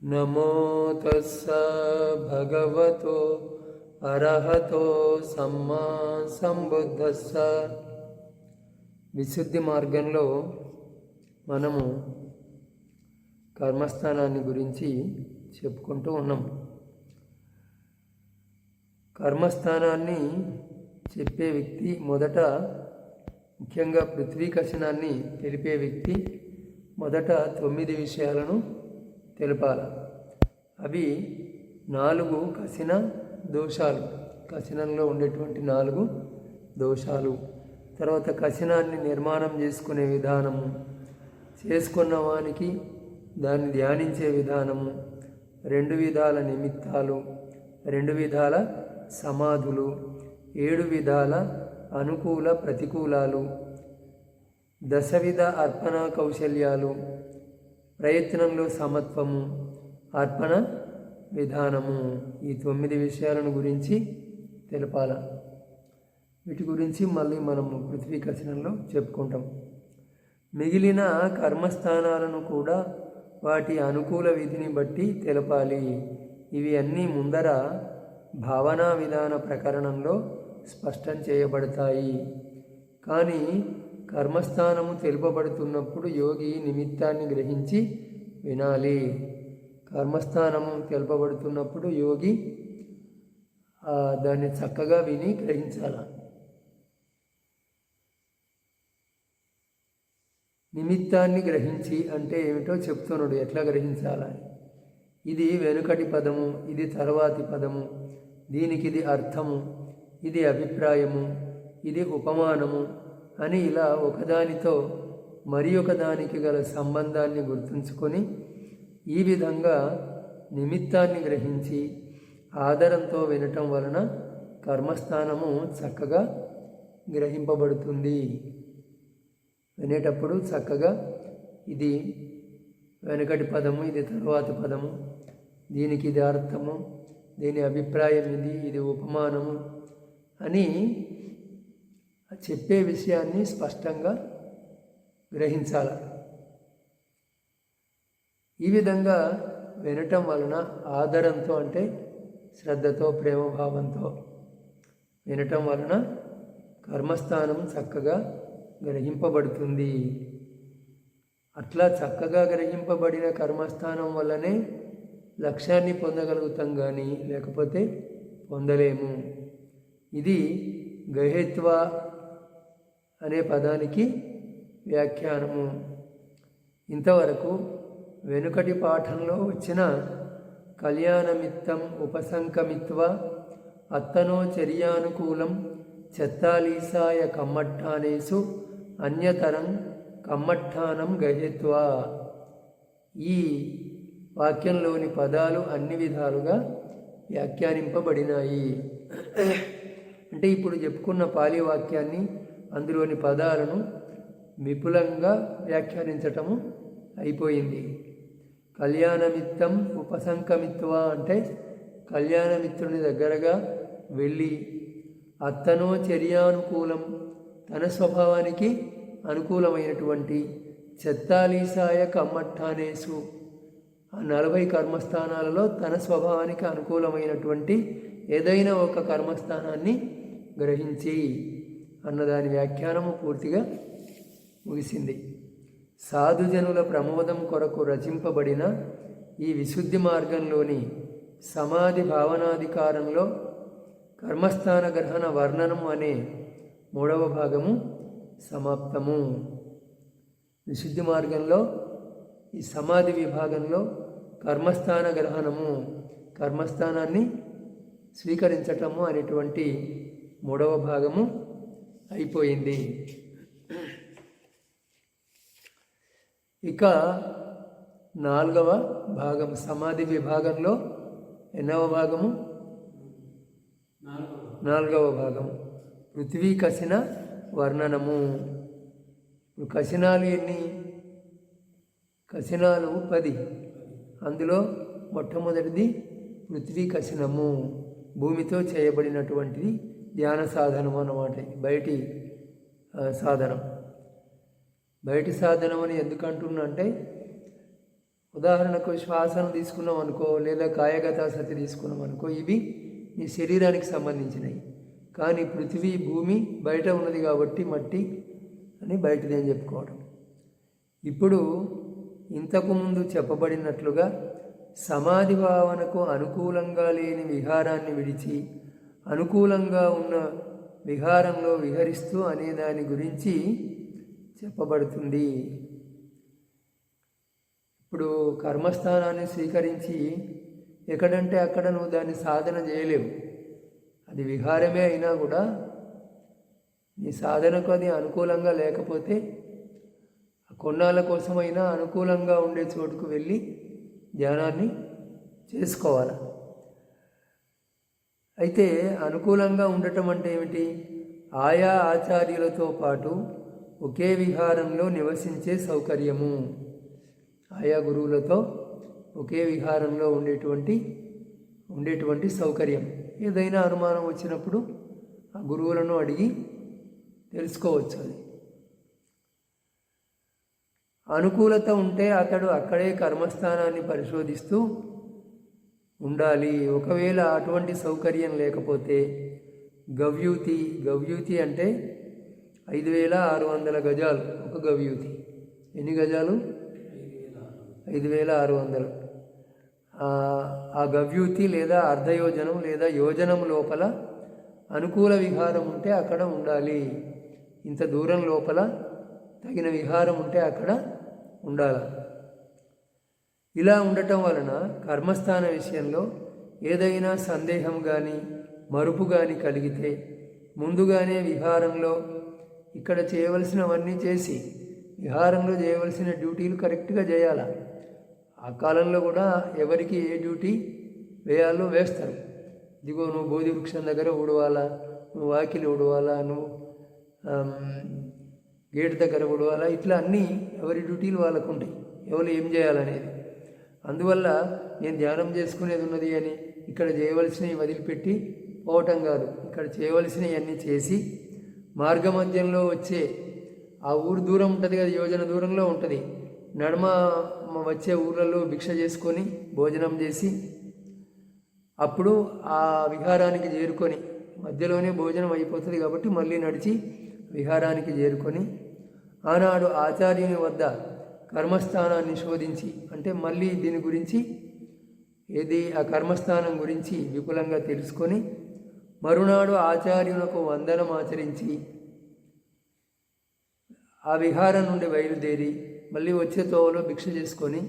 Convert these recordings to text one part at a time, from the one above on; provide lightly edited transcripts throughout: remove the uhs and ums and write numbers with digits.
నమో తస్స భగవతో అర్హతో సమ్మా సంబుద్ధస్స. విశుద్ధి మార్గంలో మనము కర్మస్థానాన్ని గురించి చెప్పుకుంటూ ఉన్నాం. కర్మస్థానాన్ని చెప్పే వ్యక్తి మొదట, ముఖ్యంగా పృథ్వీ కశనాన్ని తెలిపే వ్యక్తి మొదట 9 విషయాలను తెలపాలి. అవి 4 కశిన దోషాలు, కశినంలో ఉండేటువంటి 4 దోషాలు. తర్వాత కశినాన్ని నిర్మాణం చేసుకునే విధానము, చేసుకున్న వానికి దాన్ని ధ్యానించే విధానము, 2 విధాల నిమిత్తాలు, 2 విధాల సమాధులు, 7 విధాల అనుకూల ప్రతికూలాలు, 10 విధ అర్పణ కౌశల్యాలు, ప్రయత్నంలో సమత్వము, అర్పణ విధానము. ఈ 9 విషయాలను గురించి తెలపాల. వీటి గురించి మళ్ళీ మనము పృథ్వీ కశనంలో చెప్పుకుంటాం. మిగిలిన కర్మస్థానాలను కూడా వాటి అనుకూల విధిని బట్టి తెలపాలి. ఇవి అన్నీ ముందర భావనా విధాన ప్రకరణంలో స్పష్టం చేయబడతాయి. కానీ కర్మస్థానము తెలుపబడుతున్నప్పుడు యోగి నిమిత్తాన్ని గ్రహించి వినాలి. కర్మస్థానము తెలుపబడుతున్నప్పుడు యోగి దాన్ని చక్కగా విని గ్రహించాలి. నిమిత్తాన్ని గ్రహించి అంటే ఏమిటో చెప్తున్నాడు, ఎట్లా గ్రహించాలని. ఇది వెనుకటి పదము, ఇది తర్వాతి పదము, దీనికి ఇది అర్థము, ఇది అభిప్రాయము, ఇది ఉపమానము అని ఇలా ఒకదానితో మరి ఒకదానికి గల సంబంధాన్ని గుర్తుంచుకొని ఈ విధంగా నిమిత్తాన్ని గ్రహించి ఆదరంతో వినటం వలన కర్మస్థానము చక్కగా గ్రహింపబడుతుంది. వినేటప్పుడు చక్కగా ఇది వెనకటి పదము, ఇది తరువాతి పదము, దీనికి ఇది అర్థము, దీని అభిప్రాయం ఇది, ఇది ఉపమానము అని చెప్పే విషయాన్ని స్పష్టంగా గ్రహించాలి. ఈ విధంగా వినటం వలన ఆదరంతో అంటే శ్రద్ధతో, ప్రేమభావంతో వినటం వలన కర్మస్థానం చక్కగా గ్రహింపబడుతుంది. అట్లా చక్కగా గ్రహింపబడిన కర్మస్థానం వల్లనే లక్ష్యాన్ని పొందగలుగుతాం, కానీ లేకపోతే పొందలేము. ఇది గహేత్వ అనే పదానికి వ్యాఖ్యానము. ఇంతవరకు వెనుకటి పాఠంలో వచ్చిన కళ్యాణమిత్తం ఉపసంకమిత్వ అత్తనో చర్యానుకూలం చెత్తాలీసాయ కమ్మఠానేసు అన్యతరం కమ్మఠానం గహేత్వ. ఈ వాక్యంలోని పదాలు అన్ని విధాలుగా వ్యాఖ్యానింపబడినాయి. అంటే ఇప్పుడు చెప్పుకున్న పాలి వాక్యాన్ని, అందులోని పదాలను విపులంగా వ్యాఖ్యానించటము అయిపోయింది. కళ్యాణమిత్తం ఉపసంకమిత్వ అంటే కళ్యాణమిత్రుని దగ్గరగా వెళ్ళి, అత్తనో చర్యానుకూలం తన స్వభావానికి అనుకూలమైనటువంటి, చెత్తాలీసాయ కమ్మఠానేసు 40 కర్మస్థానాలలో తన స్వభావానికి అనుకూలమైనటువంటి ఏదైనా ఒక కర్మస్థానాన్ని గ్రహించి అన్నదాని వ్యాఖ్యానము పూర్తిగా ముగిసింది. సాధుజనుల ప్రమోదం కొరకు రచింపబడిన ఈ విశుద్ధి మార్గంలోని సమాధి భావనాధికారంలో కర్మస్థాన గ్రహణ వర్ణనము అనే 3వ భాగము సమాప్తము. విశుద్ధి మార్గంలో ఈ సమాధి విభాగంలో కర్మస్థాన గ్రహణము, కర్మస్థానాన్ని స్వీకరించటము అనేటువంటి 3వ భాగము అయిపోయింది. ఇక 4వ భాగం సమాధి విభాగంలో ఎన్నవ భాగము? 4వ భాగం పృథ్వీ కశిన వర్ణనము. కశినాలు ఎన్ని? కశినాలు 10. అందులో మొట్టమొదటిది పృథ్వీ కశినము, భూమితో చేయబడినటువంటిది ధ్యాన సాధనం అన్నమాట. బయటి సాధనం. బయటి సాధనం అని ఎందుకు అంటున్నా అంటే ఉదాహరణకు శ్వాసను తీసుకున్నాం అనుకో, లేదా కాయగత సతి తీసుకున్నాం అనుకో, ఇవి నీ శరీరానికి సంబంధించినవి. కానీ పృథివీ, భూమి బయట ఉన్నది కాబట్టి మట్టి అని బయటది అని చెప్పుకోవడం. ఇప్పుడు ఇంతకుముందు చెప్పబడినట్లుగా సమాధి భావనకు అనుకూలంగా లేని విహారాన్ని విడిచి అనుకూలంగా ఉన్న విహారంలో విహరిస్తూ అనే దాని గురించి చెప్పబడుతుంది. ఇప్పుడు కర్మస్థానాన్ని స్వీకరించి ఎక్కడంటే అక్కడ నువ్వు దాన్ని సాధన చేయలేవు. అది విహారమే అయినా కూడా నీ సాధనకు అది అనుకూలంగా లేకపోతే కొన్నాళ్ళ కోసమైనా అనుకూలంగా ఉండే చోటుకు వెళ్ళి ధ్యానాన్ని చేసుకోవాలి. అయితే అనుకూలంగా ఉండటం అంటే ఏమిటి? ఆయా ఆచార్యులతో పాటు ఒకే విహారంలో నివసించే సౌకర్యము. ఆయా గురువులతో ఒకే విహారంలో ఉండేటువంటి సౌకర్యం. ఏదైనా అనుమానం వచ్చినప్పుడు ఆ గురువులను అడిగి తెలుసుకోవచ్చు. అది అనుకూలత ఉంటే అతడు అక్కడే కర్మస్థానాన్ని పరిశోధిస్తూ ఉండాలి. ఒకవేళ అటువంటి సౌకర్యం లేకపోతే గవ్యూతి అంటే 5600 గజాలు ఒక గవ్యూతి. ఎన్ని గజాలు? 5600. ఆ గవ్యూతి లేదా అర్ధయోజనం లేదా యోజనం లోపల అనుకూల విహారం ఉంటే అక్కడ ఉండాలి. ఇంత దూరం లోపల తగిన విహారం ఉంటే అక్కడ ఉండాలి. ఇలా ఉండటం వలన కర్మస్థాన విషయంలో ఏదైనా సందేహం కానీ మరుపు కానీ కలిగితే ముందుగానే విహారంలో ఇక్కడ చేయవలసినవన్నీ చేసి విహారంలో చేయవలసిన డ్యూటీలు కరెక్ట్గా చేయాలి. ఆ కాలంలో కూడా ఎవరికి ఏ డ్యూటీ వేయాలో వేస్తారు. ఇదిగో నువ్వు బోధి వృక్షం దగ్గర ఊడవాలా, నువ్వు వాకిలి ఊడవాలా, నువ్వు గేట్ దగ్గర ఊడవాలా, ఇట్లా అన్నీ ఎవరి డ్యూటీలు వాళ్ళకు ఉంటాయి, ఎవరు ఏం చేయాలనేది. అందువల్ల నేను ధ్యానం చేసుకునేది ఉన్నది అని ఇక్కడ చేయవలసినవి వదిలిపెట్టి పోవటం కాదు. ఇక్కడ చేయవలసినవి అన్నీ చేసి మార్గమధ్యంలో వచ్చే ఆ ఊరు దూరం ఉంటుంది కదా, యోజన దూరంలో ఉంటుంది, నడుమ వచ్చే ఊర్లలో భిక్ష చేసుకొని భోజనం చేసి అప్పుడు ఆ విహారానికి చేరుకొని, మధ్యలోనే భోజనం అయిపోతుంది కాబట్టి మళ్ళీ నడిచి విహారానికి చేరుకొని ఆనాడు ఆచార్యుని వద్ద కర్మస్థానాన్ని శోధించి, అంటే మళ్ళీ దీని గురించి ఆ కర్మస్థానం గురించి విపులంగా తెలుసుకొని మరునాడు ఆచార్యునకు వందనం ఆచరించి ఆ విహారం నుండి బయలుదేరి మళ్ళీ వచ్చే తోవలో భిక్ష చేసుకొని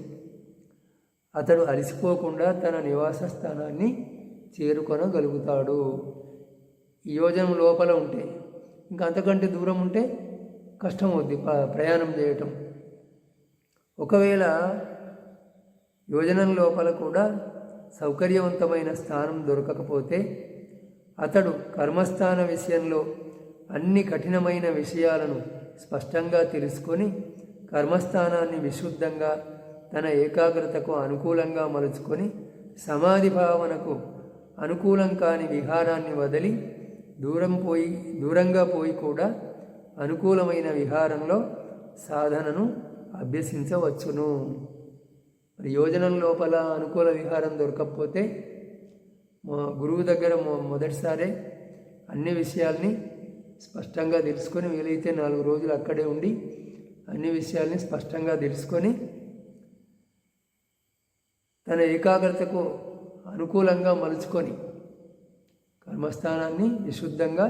అతడు అలసిపోకుండా తన నివాస స్థానాన్ని చేరుకొనగలుగుతాడు. ఈ యోజనం లోపల ఉంటే, ఇంకా అంతకంటే దూరం ఉంటే కష్టం అవుద్ది ప్రయాణం చేయటం. ఒకవేళ యోజనం లోపల కూడా సౌకర్యవంతమైన స్థానం దొరకకపోతే అతడు కర్మస్థాన విషయంలో అన్ని కఠినమైన విషయాలను స్పష్టంగా తెలుసుకొని కర్మస్థానాన్ని విశుద్ధంగా తన ఏకాగ్రతకు అనుకూలంగా మలుచుకొని సమాధి భావనకు అనుకూలం కాని విహారాన్ని వదిలి దూరంగా పోయి కూడా అనుకూలమైన విహారంలో సాధనను అభ్యసించవచ్చును. మరి యోజనం లోపల అనుకూల విహారం దొరకకపోతే గురువు దగ్గర మొదటిసారే అన్ని విషయాల్ని స్పష్టంగా తెలుసుకొని వీలైతే 4 రోజులు అక్కడే ఉండి అన్ని విషయాల్ని స్పష్టంగా తెలుసుకొని తన ఏకాగ్రతకు అనుకూలంగా మలుచుకొని కర్మస్థానాన్ని విశుద్ధంగా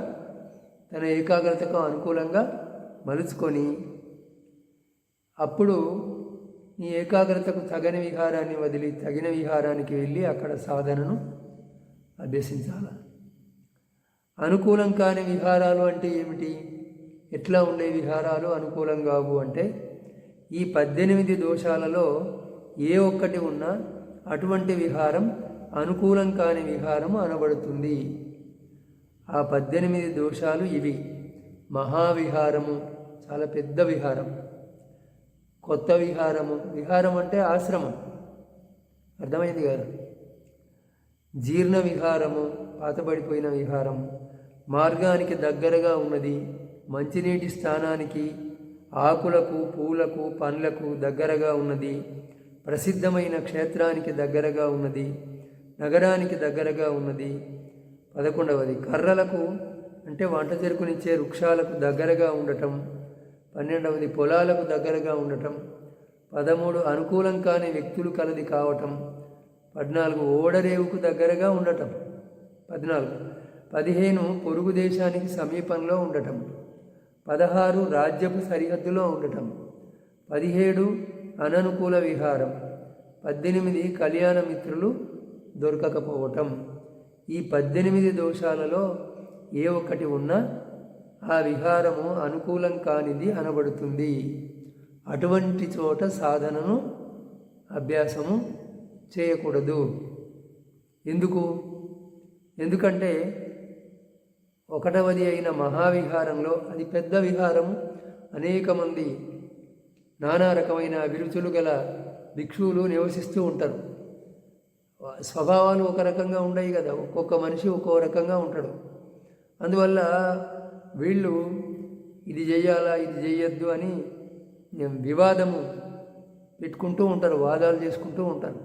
తన ఏకాగ్రతకు అనుకూలంగా మలుచుకొని అప్పుడు నీ ఏకాగ్రతకు తగని విహారాన్ని వదిలి తగిన విహారానికి వెళ్ళి అక్కడ సాధనను అభ్యసించాలి. అనుకూలం కాని విహారాలు అంటే ఏమిటి? ఎట్లా ఉండే విహారాలు అనుకూలం కావు అంటే ఈ 18 దోషాలలో ఏ ఒక్కటి ఉన్నా అటువంటి విహారం అనుకూలం కాని విహారం అనబడుతుంది. ఆ 18 దోషాలు ఇవి: మహావిహారము, చాలా పెద్ద విహారం; కొత్త విహారము, విహారం అంటే ఆశ్రమం, అర్థమైంది కదా. జీర్ణ విహారము, పాతబడిపోయిన విహారం; మార్గానికి దగ్గరగా ఉన్నది, మంచినీటి స్థానానికి, ఆకులకు, పూలకు, పండ్లకు దగ్గరగా ఉన్నది, ప్రసిద్ధమైన క్షేత్రానికి దగ్గరగా ఉన్నది, నగరానికి దగ్గరగా ఉన్నది. 11వది కర్రలకు అంటే వంట చెరుకునిచ్చే వృక్షాలకు దగ్గరగా ఉండటం. 12వది పొలాలకు దగ్గరగా ఉండటం. 13 అనుకూలం కాని వ్యక్తులు కలది కావటం. 14 ఓడరేవుకు దగ్గరగా ఉండటం. 15 పొరుగు దేశానికి సమీపంలో ఉండటం. 16 రాజ్యపు సరిహద్దులో ఉండటం. 17 అననుకూల విహారం. 18 కళ్యాణ మిత్రులు దొరకకపోవటం. ఈ 18 దోషాలలో ఏ ఒక్కటి ఉన్నా ఆ విహారము అనుకూలం కానిది అనబడుతుంది. అటువంటి చోట సాధనను అభ్యాసము చేయకూడదు. ఎందుకంటే 1వది అయిన మహావిహారంలో, అది పెద్ద విహారము, అనేక మంది నానా రకమైన అభిరుచులు గల భిక్షువులు నివసిస్తూ ఉంటారు. స్వభావాలు ఒక రకంగా ఉండవు కదా, ఒక్కొక్క మనిషి ఒక్కో రకంగా ఉంటాడు. అందువల్ల వీళ్ళు ఇది చేయాలా ఇది చేయొద్దు అని వివాదము పెట్టుకుంటూ ఉంటారు, వాదాలు చేసుకుంటూ ఉంటారు.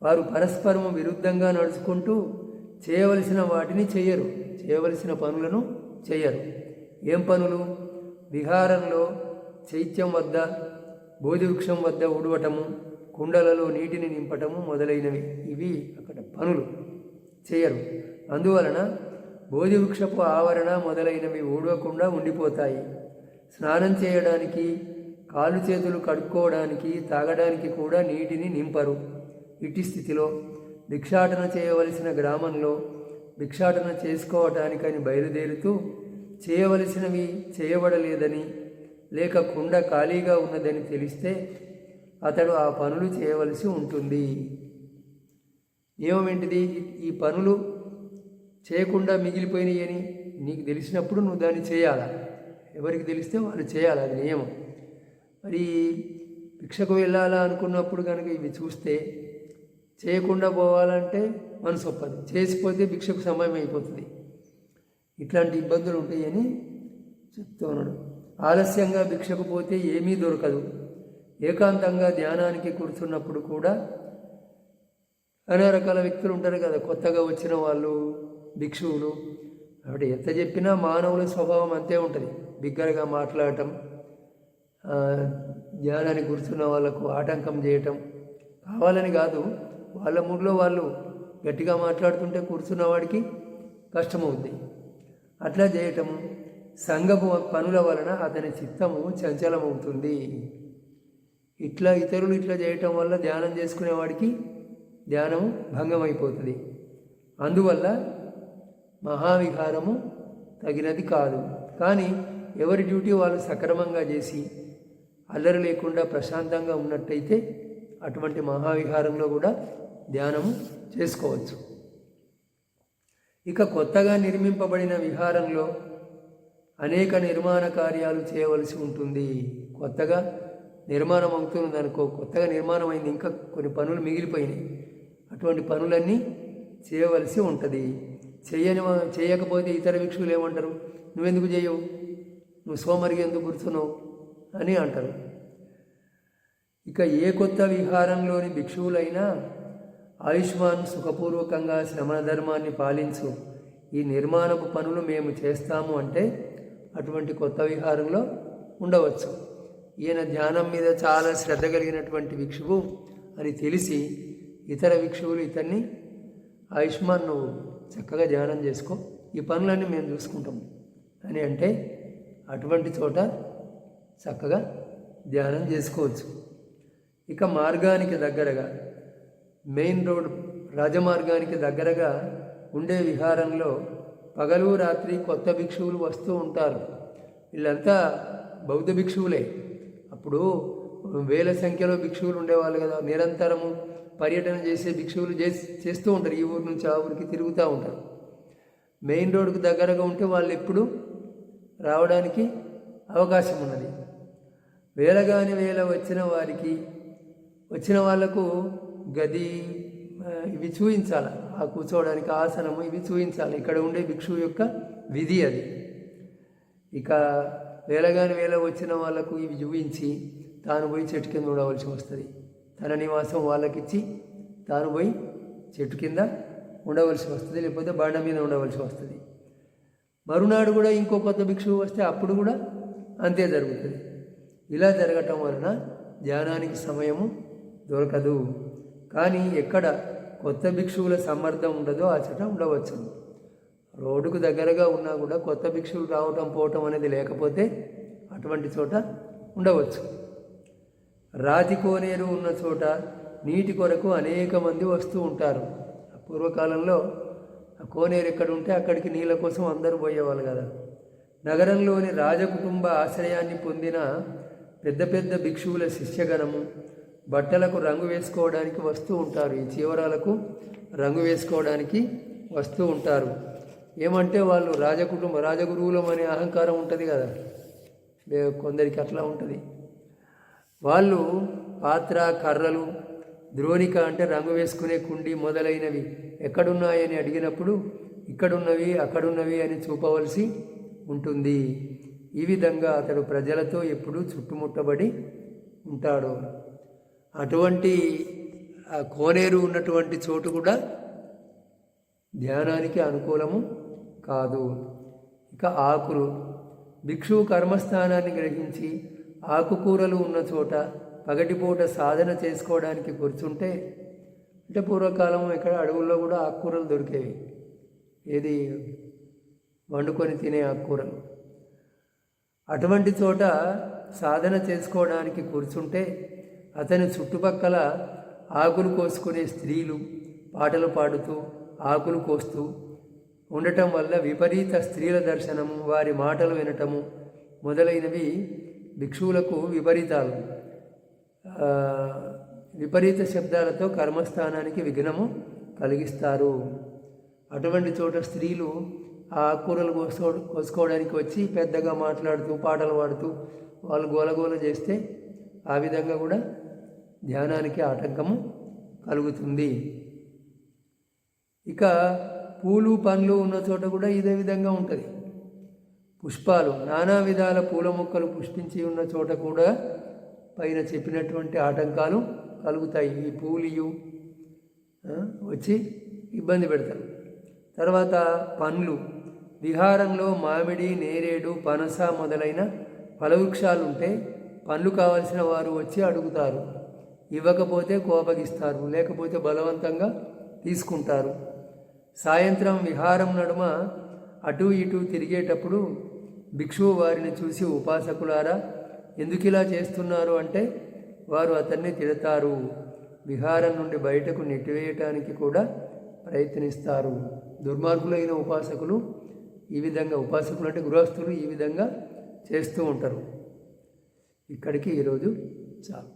వారు పరస్పరము విరుద్ధంగా నడుచుకుంటూ చేయవలసిన వాటిని చేయరు, చేయవలసిన పనులను చేయరు. ఏం పనులు? విహారంలో చైత్యం వద్ద, బోధివృక్షం వద్ద ఉడవటము, కుండలలో నీటిని నింపటము మొదలైనవి. ఇవి అక్కడ పనులు చేయరు. అందువలన బోధివృక్షపు ఆవరణ మొదలైనవి ఊడవకుండా ఉండిపోతాయి. స్నానం చేయడానికి, కాళ్ళు చేతులు కడుక్కోవడానికి, తాగడానికి కూడా నీటిని నింపరు. ఇట్టి స్థితిలో భిక్షాటన చేయవలసిన గ్రామంలో భిక్షాటన చేసుకోవటానికని బయలుదేరుతూ చేయవలసినవి చేయబడలేదని, లేక కుండ ఖాళీగా ఉన్నదని తెలిస్తే అతడు ఆ పనులు చేయవలసి ఉంటుంది. ఏమేంటిది? ఈ పనులు చేయకుండా మిగిలిపోయినాయి అని నీకు తెలిసినప్పుడు నువ్వు దాన్ని చేయాలా. ఎవరికి తెలిస్తే వాళ్ళు చేయాలి, అది నియమం. మరి భిక్షకు వెళ్ళాలా అనుకున్నప్పుడు కనుక ఇవి చూస్తే చేయకుండా పోవాలంటే మనసు ఒప్పదు, చేసిపోతే భిక్షకు సమయం అయిపోతుంది. ఇట్లాంటి ఇబ్బందులు ఉంటాయని చెప్తూ ఉన్నాడు. ఆలస్యంగా భిక్షకు పోతే ఏమీ దొరకదు. ఏకాంతంగా ధ్యానానికి కూర్చున్నప్పుడు కూడా అనేక రకాల వ్యక్తులు ఉంటారు కదా, కొత్తగా వచ్చిన వాళ్ళు, భిక్షువులు. కాబట్టి ఎంత చెప్పినా మానవుల స్వభావం అంతే ఉంటుంది. బిగ్గరగా మాట్లాడటం, ధ్యానానికి కూర్చున్న వాళ్ళకు ఆటంకం చేయటం, కావాలని కాదు, వాళ్ళ మూడ్లో వాళ్ళు గట్టిగా మాట్లాడుతుంటే కూర్చున్న వాడికి కష్టమవుద్ది. అట్లా చేయటము, సంఘపు పనుల వలన అతని చిత్తము చంచలమవుతుంది. ఇట్లా ఇతరులు ఇట్లా చేయటం వల్ల ధ్యానం చేసుకునేవాడికి ధ్యానము భంగమైపోతుంది. అందువల్ల మహావిహారము తగినది కాదు. కానీ ఎవరి డ్యూటీ వాళ్ళు సక్రమంగా చేసి అల్లరి లేకుండా ప్రశాంతంగా ఉన్నట్టయితే అటువంటి మహావిహారంలో కూడా ధ్యానము చేసుకోవచ్చు. ఇక కొత్తగా నిర్మింపబడిన విహారంలో అనేక నిర్మాణ కార్యాలు చేయవలసి ఉంటుంది. కొత్తగా నిర్మాణం అవుతుంది అనుకో, కొత్తగా నిర్మాణం అయింది, ఇంకా కొన్ని పనులు మిగిలిపోయినాయి. అటువంటి పనులన్నీ చేయవలసి ఉంటుంది. చేయకపోతే ఇతర భిక్షువులు ఏమంటారు? నువ్వెందుకు చేయవు, నువ్వు సోమరిగా ఎందుకు కూర్చున్నావు అని అంటారు. ఇక ఏ కొత్త విహారంలోని భిక్షువులైనా ఆయుష్మాన్ సుఖపూర్వకంగా శ్రమణ ధర్మాన్ని పాలించు, ఈ నిర్మాణపు పనులు మేము చేస్తాము అంటే అటువంటి కొత్త విహారంలో ఉండవచ్చు. ఈయన ధ్యానం మీద చాలా శ్రద్ధ కలిగినటువంటి భిక్షువు అని తెలిసి ఇతర భిక్షువులు ఇతన్ని ఆయుష్మాన్ నువ్వు చక్కగా ధ్యానం చేసుకో, ఈ పనులన్నీ మేము చూసుకుంటాము అని అంటే అటువంటి చోట చక్కగా ధ్యానం చేసుకోవచ్చు. ఇక మార్గానికి దగ్గరగా, మెయిన్ రోడ్ రాజమార్గానికి దగ్గరగా ఉండే విహారంలో పగలు రాత్రి కొత్త భిక్షువులు వస్తూ ఉంటారు. వీళ్ళంతా బౌద్ధ భిక్షువులే. అప్పుడు వేల సంఖ్యలో భిక్షువులు ఉండేవాళ్ళు కదా, నిరంతరము పర్యటన చేసే భిక్షువులు చేస్తూ ఉంటారు. ఈ ఊరు నుంచి ఆ ఊరికి తిరుగుతూ ఉంటారు. మెయిన్ రోడ్డుకు దగ్గరగా ఉంటే వాళ్ళు ఎప్పుడు రావడానికి అవకాశం ఉన్నది. వేలగాని వేల వచ్చిన వాళ్లకు గది ఇవి చూపించాలి, ఆ కూర్చోవడానికి ఆసనము ఇవి చూపించాలి. ఇక్కడ ఉండే భిక్షువు యొక్క విధి అది. ఇక వేల వచ్చిన వాళ్లకు ఇవి చూపించి తాను పోయి చెట్టు కింద ఉండవలసి వస్తుంది. తన నివాసం వాళ్ళకిచ్చి తాను పోయి చెట్టు కింద ఉండవలసి వస్తుంది, లేకపోతే బండ మీద ఉండవలసి వస్తుంది. మరునాడు కూడా ఇంకో కొత్త భిక్షువు వస్తే అప్పుడు కూడా అంతే జరుగుతుంది. ఇలా జరగటం వలన ధ్యానానికి సమయము దొరకదు. కానీ ఎక్కడ కొత్త భిక్షువుల సమ్మర్దం ఉండదో ఆ చోట ఉండవచ్చు. రోడ్డుకు దగ్గరగా ఉన్నా కూడా కొత్త భిక్షువులు రావటం పోవటం అనేది లేకపోతే అటువంటి చోట ఉండవచ్చు. రాతి కోనేరు ఉన్న చోట నీటి కొరకు అనేక మంది వస్తూ ఉంటారు. పూర్వకాలంలో ఆ కోనేరు ఎక్కడ ఉంటే అక్కడికి నీళ్ళ కోసం అందరూ పోయేవాళ్ళు కదా. నగరంలోని రాజకుటుంబ ఆశ్రయాన్ని పొందిన పెద్ద పెద్ద భిక్షువుల శిష్యగణము బట్టలకు రంగు వేసుకోవడానికి వస్తూ ఉంటారు. ఈ చీవరాలకు రంగు వేసుకోవడానికి వస్తూ ఉంటారు. ఏమంటే వాళ్ళు రాజగురువులం అనే అహంకారం ఉంటుంది కదా, కొందరికి అట్లా ఉంటుంది. వాళ్ళు పాత్ర, కర్రలు, ద్రోణిక అంటే రంగు వేసుకునే కుండి మొదలైనవి ఎక్కడున్నాయని అడిగినప్పుడు ఇక్కడున్నవి అక్కడున్నవి అని చూపవలసి ఉంటుంది. ఈ విధంగా అతడు ప్రజలతో ఎప్పుడూ చుట్టుముట్టబడి ఉంటాడు. అటువంటి కోనేరు ఉన్నటువంటి చోటు కూడా ధ్యానానికి అనుకూలము కాదు. ఇక ఆకులు, భిక్షువు కర్మస్థానాన్ని గ్రహించి ఆకుకూరలు ఉన్న చోట పగటిపూట సాధన చేసుకోవడానికి కూర్చుంటే, అంటే పూర్వకాలం ఇక్కడ అడవుల్లో కూడా ఆకుకూరలు దొరికేవి, ఏది వండుకొని తినే ఆకుకూరలు. అటువంటి చోట సాధన చేసుకోవడానికి కూర్చుంటే అతని చుట్టుపక్కల ఆకులు కోసుకునే స్త్రీలు పాటలు పాడుతూ ఆకులు కోస్తూ ఉండటం వల్ల విపరీత స్త్రీల దర్శనము, వారి మాటలు వినటము మొదలైనవి భిక్షువులకు విపరీత శబ్దాలతో కర్మస్థానానికి విఘ్నము కలిగిస్తారు. అటువంటి చోట స్త్రీలు ఆ ఆకుకూరలు కోసుకోవడానికి వచ్చి పెద్దగా మాట్లాడుతూ పాటలు పాడుతూ వాళ్ళు గోలగోల చేస్తే ఆ విధంగా కూడా ధ్యానానికి ఆటంకము కలుగుతుంది. ఇక పూలు పండ్లు ఉన్న చోట కూడా ఇదే విధంగా ఉంటుంది. పుష్పాలు, నానా విధాల పూల మొక్కలు పుష్పించి ఉన్న చోట కూడా పైన చెప్పినటువంటి ఆటంకాలు కలుగుతాయి. ఈ పూలియు వచ్చి ఇబ్బంది పెడతారు. తర్వాత పండ్లు, విహారంలో మామిడి, నేరేడు, పనస మొదలైన ఫలవృక్షాలు ఉంటే పండ్లు కావలసిన వారు వచ్చి అడుగుతారు. ఇవ్వకపోతే కోపగిస్తారు, లేకపోతే బలవంతంగా తీసుకుంటారు. సాయంత్రం విహారం నడుమ అటు ఇటు తిరిగేటప్పుడు భిక్షువు వారిని చూసి, ఉపాసకులారా ఎందుకు ఇలా చేస్తున్నారు అంటే వారు అతన్ని తిడతారు. విహారం నుండి బయటకు నెట్టివేయటానికి కూడా ప్రయత్నిస్తారు. దుర్మార్గులైన ఉపాసకులు ఈ విధంగా, ఉపాసకులు అంటే గృహస్థులు ఈ విధంగా చేస్తూ ఉంటారు. ఇక్కడికి ఈరోజు చాలు.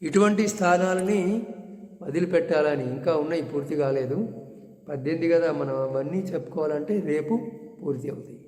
ఇటువంటి స్థానాలని వదిలిపెట్టాలని ఇంకా ఉన్నాయి, పూర్తి కాలేదు. 18 కదా, మనం అవన్నీ చెప్పుకోవాలంటే రేపు పూర్తి అవుతాయి.